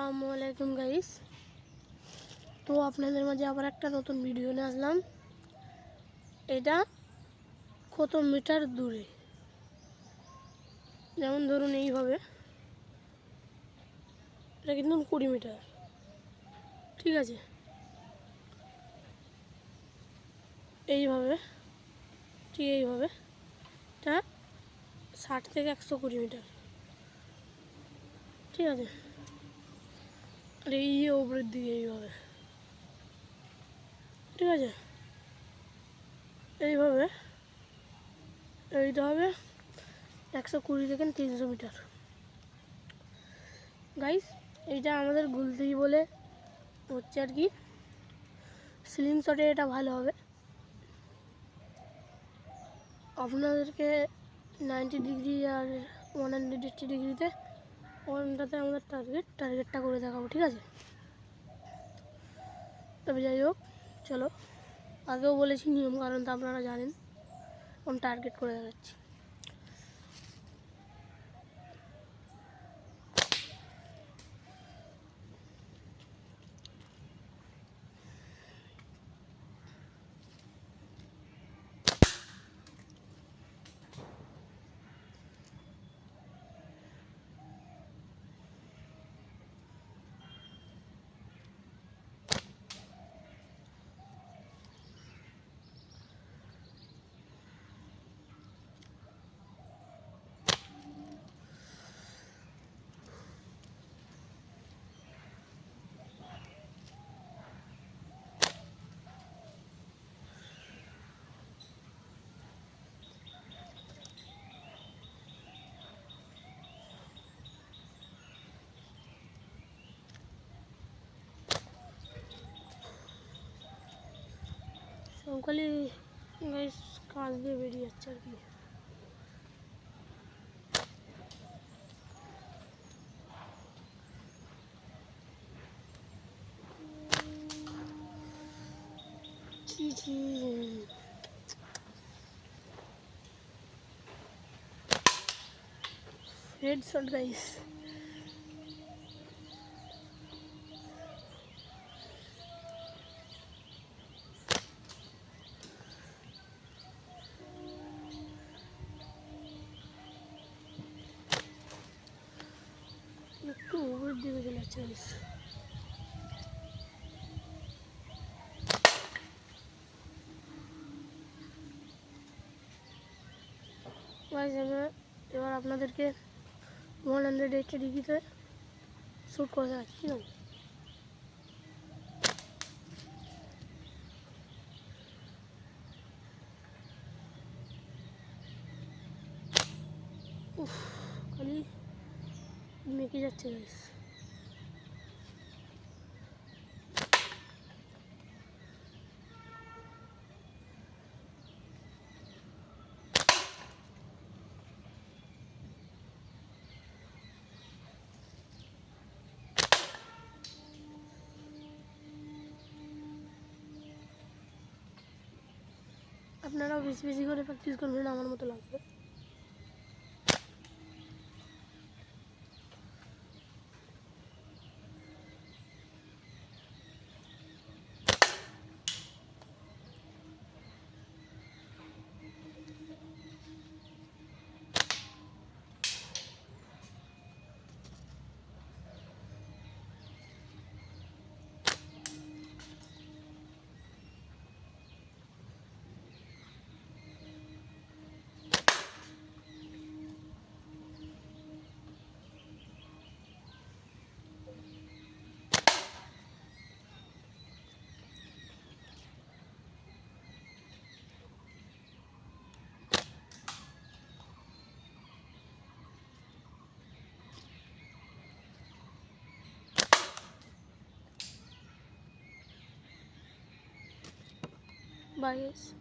আসসালামু আলাইকুম গাইস। তো আপনাদের মাঝে আবার একটা নতুন ভিডিও নিয়ে আসলাম। এটা কত মিটার দূরে, যেমন ধরুন এইভাবে, এটা কিন্তু 20 মিটার, ঠিক আছে। এইভাবে, ঠিক এইভাবে এটা 60 থেকে 120 মিটার, ঠিক আছে। আর এই উপরের দিকে এইভাবে, ঠিক আছে। এইভাবে এইটা হবে 120 থেকে 300 মিটার। গাইস, এইটা আমাদের গুলতি বলে হচ্ছে আর কি। সিলিং শটে এটা ভালো হবে। আপনাদেরকে 90 ডিগ্রি আর 180 ডিগ্রিতে ওখানটাতে আমাদের টার্গেটটা করে দেখাবো, ঠিক আছে। তবে যাই হোক, চলো, আগেও বলেছি নিয়ম কারণ তো আপনারা জানেন, কোন টার্গেট করে দেখাচ্ছি। সকালে গাইস কাজ দিয়ে বেরিয়ে যাচ্ছে আর কি। Headshot guys. একটু উপরের দিকে চলে যাচ্ছে গাইস। এবার আপনাদেরকে 180 ডিগ্রিতে শ্যুট করে দেখাচ্ছি, ঠিক আছে। খালি মেকে যাচ্ছে গাইস। আপনারাও বেশি বেশি করে প্র্যাকটিস করবেন, আমার মতো লাগবে। Bye guys.